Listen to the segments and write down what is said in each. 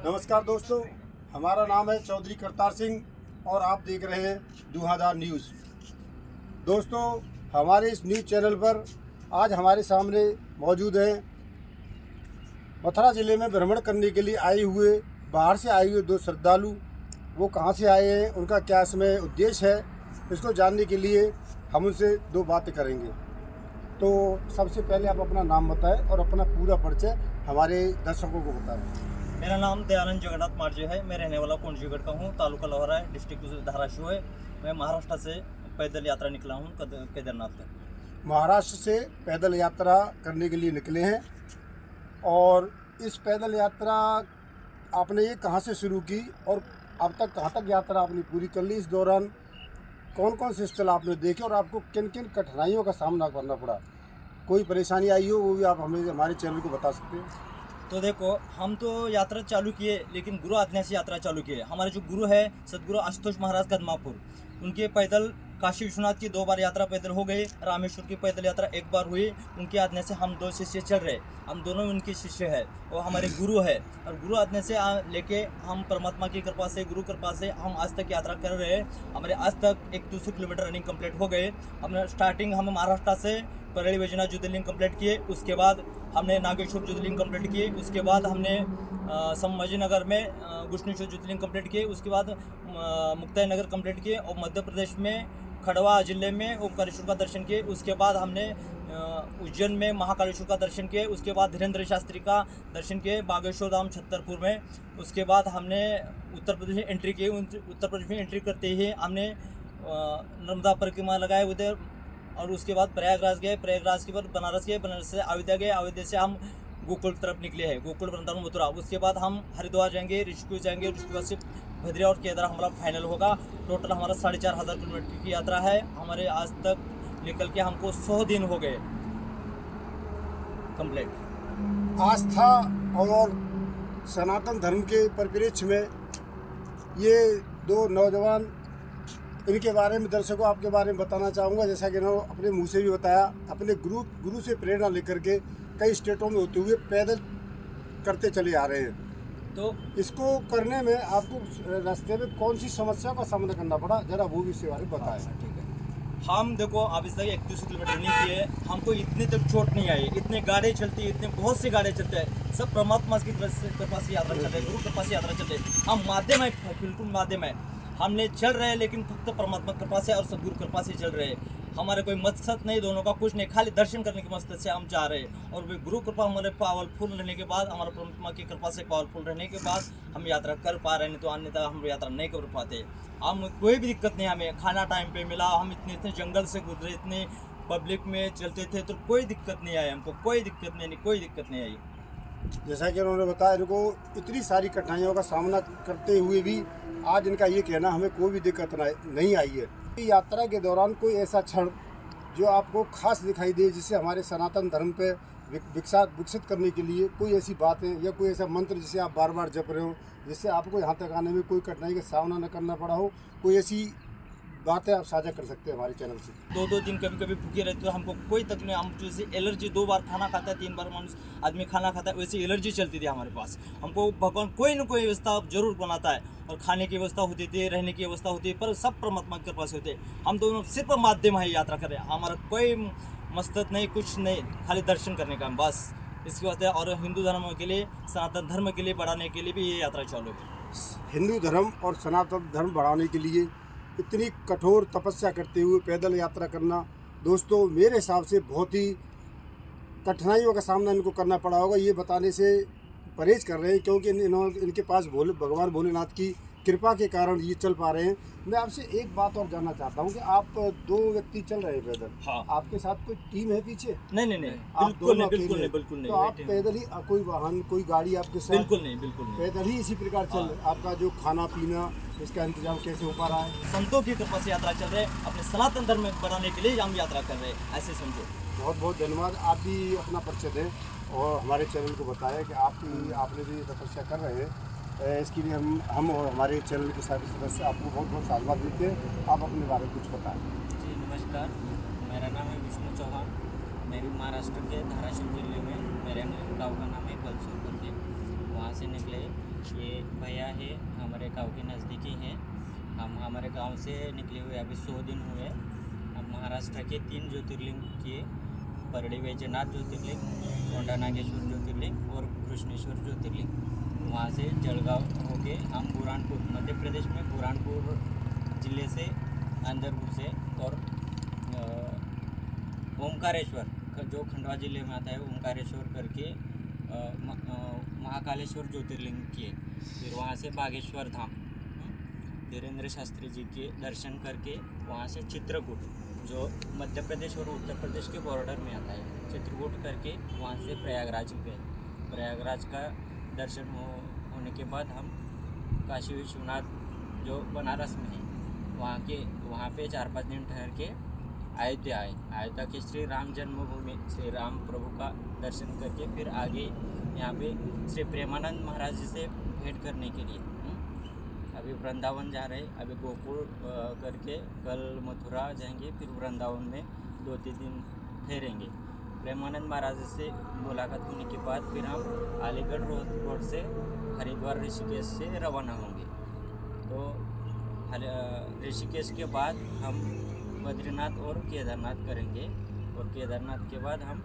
नमस्कार दोस्तों, हमारा नाम है चौधरी करतार सिंह और आप देख रहे हैं धुआंधार न्यूज़। दोस्तों, हमारे इस न्यूज़ चैनल पर आज हमारे सामने मौजूद हैं मथुरा ज़िले में भ्रमण करने के लिए आए हुए बाहर से आए हुए दो श्रद्धालु। वो कहां से आए हैं, उनका क्या इसमें उद्देश्य है, इसको जानने के लिए हम उनसे दो बातें करेंगे। तो सबसे पहले आप अपना नाम बताएं और अपना पूरा परिचय हमारे दर्शकों को बताएं। मेरा नाम दयानंद जगन्नाथ मार्जे है। मैं रहने वाला कोंडजीगढ़ का हूँ। तालुका लोहारा है, डिस्ट्रिक्ट धाराशिव है। मैं महाराष्ट्र से पैदल यात्रा निकला हूँ केदारनाथ तक। महाराष्ट्र से पैदल यात्रा करने के लिए निकले हैं और इस पैदल यात्रा आपने ये कहाँ से शुरू की और अब तक कहाँ तक यात्रा आपने पूरी कर ली? इस दौरान कौन कौन से स्थल आपने देखे और आपको किन किन कठिनाइयों का सामना करना पड़ा? कोई परेशानी आई हो वो भी आप हमें हमारे चैनल को बता सकते हैं। तो देखो, हम तो यात्रा चालू किए, लेकिन गुरु आज्ञा से यात्रा चालू किए। हमारे जो गुरु है सदगुरु आशुतोष महाराज कदमापुर, उनके पैदल काशी विश्वनाथ की 2 बार यात्रा पैदल हो गई। रामेश्वर की पैदल यात्रा 1 बार हुई। उनकी आज्ञा से हम 2 शिष्य चल रहे। हम दोनों उनके शिष्य है, वो हमारे गुरु है। और गुरु आज्ञा से लेके हम परमात्मा की कृपा से, गुरु कृपा से हम आज तक यात्रा कर रहे हैं। हमारे आज तक 200 किलोमीटर रनिंग कंप्लीट हो गए। हमने स्टार्टिंग हम महाराष्ट्र से परली वैजनाथ ज्योतिर्लिंग कंप्लीट किए। उसके बाद हमने नागेश्वर ज्योतिर्लिंग कंप्लीट किए। उसके बाद हमने संभाजीनगर में गुष्णेश्वर ज्योतिर्लिंग कंप्लीट किए। उसके बाद मुक्ताई नगर कंप्लीट किए और मध्य प्रदेश में खड़वा जिले में ओंकारेश्वर का दर्शन किए। उसके बाद हमने उज्जैन में महाकालेश्वर का दर्शन किए। उसके बाद धीरेन्द्र शास्त्री का दर्शन किए बागेश्वर धाम छतरपुर में। उसके बाद हमने उत्तर प्रदेश में एंट्री की। उत्तर प्रदेश में एंट्री करते ही हमने नर्मदा परिक्रमा लगाए उधर। और उसके बाद प्रयागराज गए। प्रयागराज के बाद बनारस गए। बनारस से अयोध्या गए। अयोध्या से हम गोकुल तरफ निकले हैं, गोकुल वृंदावन मथुरा। उसके बाद हम हरिद्वार जाएंगे, ऋषिकेश जाएंगे। ऋषिकेश से भद्रिया और केदार हमारा फाइनल होगा। टोटल हमारा 4500 किलोमीटर की यात्रा है। हमारे आज तक निकल के हमको 100 दिन हो गए कंप्लीट। आस्था और सनातन धर्म के परिप्रेक्ष्य में ये दो नौजवान, इनके बारे में दर्शकों आपके बारे में बताना चाहूँगा। जैसा कि इन्होंने अपने मुँह से भी बताया, अपने गुरु से प्रेरणा लेकर के कई स्टेटों में होते हुए पैदल करते चले आ रहे हैं। तो इसको करने में आपको रास्ते में कौन सी समस्या का सामना करना पड़ा, जरा वो भी इसके बारे में बताएं। ठीक है, हम देखो अब इस तक 31 किलोमीटर नहीं किए, हमको इतने तक चोट नहीं आई। इतने गाड़ी चलती है, इतने बहुत सी गाड़ी चलते हैं। सब परमात्मा की कृपा से यात्रा चल रही है, गुरु कृपा से यात्रा चल रही है। हम माध्यम है, बिल्कुल माध्यम है। हमने चल रहे हैं लेकिन फक्त परमात्मा कृपा से और सदगुरु कृपा से चल रहे हैं। हमारे कोई मकसद नहीं, दोनों का कुछ नहीं, खाली दर्शन करने के मकसद से हम जा रहे हैं। और वे गुरु कृपा हमारे पावरफुल रहने के बाद, हमारे परमात्मा की कृपा से पावरफुल रहने के बाद हम यात्रा कर पा रहे हैं। नहीं तो अन्यथा हम यात्रा नहीं कर पाते। हम कोई भी दिक्कत नहीं, हमें खाना टाइम पे मिला। हम इतने जंगल से गुजरे, इतने पब्लिक में चलते थे, तो कोई दिक्कत नहीं आई हमको। कोई दिक्कत नहीं, कोई दिक्कत नहीं आई। जैसा कि उन्होंने बताया, इनको इतनी सारी कठिनाइयों का सामना करते हुए भी आज इनका ये कहना हमें कोई भी दिक्कत नहीं आई है। यात्रा के दौरान कोई ऐसा क्षण जो आपको खास दिखाई दे, जिससे हमारे सनातन धर्म पे विकसित करने के लिए कोई ऐसी बातें या कोई ऐसा मंत्र जिसे आप बार बार जप रहे हो, जिससे आपको यहाँ तक आने में कोई कठिनाई का सामना न करना पड़ा हो, कोई ऐसी बातें आप साझा कर सकते हैं हमारे चैनल से। 2-2 दिन कभी कभी भूखे रहते तो हमको कोई तकलीफ, हम जैसे एलर्जी 2 बार खाना खाता है, 3 बार आदमी खाना खाता है, वैसे एलर्जी चलती थी हमारे पास। हमको भगवान कोई न कोई व्यवस्था जरूर बनाता है। और खाने की व्यवस्था होती थी, रहने की व्यवस्था होती है, पर सब परमात्मा के पास होते हैं। हम दोनों सिर्फ माध्यम है यात्रा करें, हमारा कोई मकसद नहीं, कुछ नहीं, खाली दर्शन करने का बस। इसके वास्ते और हिंदू धर्म के लिए, सनातन धर्म के लिए बढ़ाने के लिए भी ये यात्रा चालू है। हिंदू धर्म और सनातन धर्म बढ़ाने के लिए इतनी कठोर तपस्या करते हुए पैदल यात्रा करना, दोस्तों मेरे हिसाब से बहुत ही कठिनाइयों का सामना इनको करना पड़ा होगा। ये बताने से परहेज कर रहे हैं क्योंकि इनके पास भगवान भोलेनाथ की कृपा के कारण ये चल पा रहे हैं। मैं आपसे एक बात और जानना चाहता हूँ कि आप 2 व्यक्ति चल रहे हैं पैदल। हाँ। आपके साथ कोई टीम है पीछे? नहीं, बिल्कुल नहीं। तो आप पैदल ही, कोई वाहन, कोई गाड़ी आपके साथ? बिल्कुल नहीं। पैदल ही इसी प्रकार चल। आपका जो खाना पीना, इसका इंतजाम कैसे हो पा रहा है? संतों की कृपा से यात्रा चल रहे हैं। अपने सनातन धर्म बनाने के लिए हम यात्रा कर रहे हैं, ऐसे समझो। बहुत बहुत धन्यवाद। आप भी अपना परिचय दें और हमारे चैनल को बताएं कि आपने भी तपस्या कर रहे हैं। इसके लिए हम और हमारे चैनल के सारे सदस्य आपको बहुत बहुत साधुवाद देते हैं। आप अपने बारे में कुछ बताएं। जी नमस्कार, मेरा नाम है विष्णु चौहान। मैं भी महाराष्ट्र के धाराशिव जिले में, मेरे गाँव का नाम है बलसूर करके, वहाँ से निकले। ये भैया है हमारे गांव के नज़दीकी हैं। हम हमारे गांव से निकले हुए अभी 100 दिन हुए। हम महाराष्ट्र के 3 ज्योतिर्लिंग किए, परड़ी वैजनाथ ज्योतिर्लिंग, कोंडा नागेश्वर ज्योतिर्लिंग और कृष्णेश्वर ज्योतिर्लिंग। वहाँ से जलगांव होके हम बुरहानपुर, मध्य प्रदेश में बुरहानपुर ज़िले से अंदर घुसे और ओमकारेश्वर जो खंडवा ज़िले में आता है, ओमकारेश्वर करके महाकालेश्वर ज्योतिर्लिंग किए। फिर वहाँ से बागेश्वर धाम, धीरेन्द्र शास्त्री जी के दर्शन करके वहाँ से चित्रकूट जो मध्य प्रदेश और उत्तर प्रदेश के बॉर्डर में आता है, चित्रकूट करके वहाँ से प्रयागराज गए। प्रयागराज का दर्शन होने के बाद हम काशी विश्वनाथ जो बनारस में है वहाँ पे 4-5 दिन ठहर के अयोध्या आए। अयोध्या के श्री राम जन्मभूमि श्री राम प्रभु का दर्शन करके फिर आगे यहाँ पे श्री प्रेमानंद महाराज जी से भेंट करने के लिए अभी वृंदावन जा रहे हैं। अभी गोकुल करके कल मथुरा जाएंगे, फिर वृंदावन में 2-3 दिन ठहरेंगे। प्रेमानंद महाराज से मुलाकात होने के बाद फिर हम अलीगढ़ रोड से हरिद्वार ऋषिकेश से रवाना होंगे। तो ऋषिकेश के बाद हम बद्रीनाथ और केदारनाथ करेंगे और केदारनाथ के बाद हम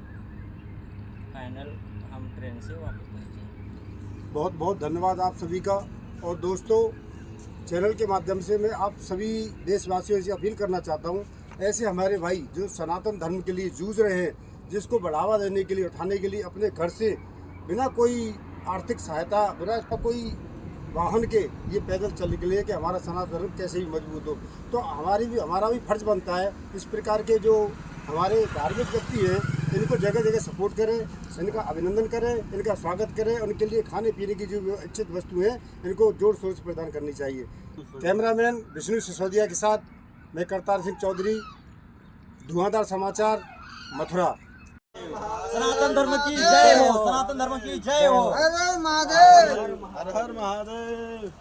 फाइनल हम ट्रेन से वापस पहुँचेंगे। बहुत बहुत धन्यवाद आप सभी का। और दोस्तों, चैनल के माध्यम से मैं आप सभी देशवासियों से अपील करना चाहता हूँ, ऐसे हमारे भाई जो सनातन धर्म के लिए जूझ रहे हैं, जिसको बढ़ावा देने के लिए, उठाने के लिए अपने घर से बिना कोई आर्थिक सहायता, बिना कोई वाहन के ये पैदल चल निकले कि हमारा सनातन धर्म कैसे भी मजबूत हो। तो हमारा भी फर्ज बनता है इस प्रकार के जो हमारे धार्मिक व्यक्ति हैं, इनको जगह जगह सपोर्ट करें, इनका अभिनंदन करें, इनका स्वागत करें। उनके लिए खाने पीने की जो इच्छित वस्तुएं हैं, इनको जोर शोर से प्रदान करनी चाहिए। कैमरामैन विष्णु सिसोदिया के साथ मैं करतार सिंह चौधरी, धुआंधार समाचार, मथुरा। सनातन धर्म की जय हो, सनातन धर्म की जय हो। हर हर महादेव।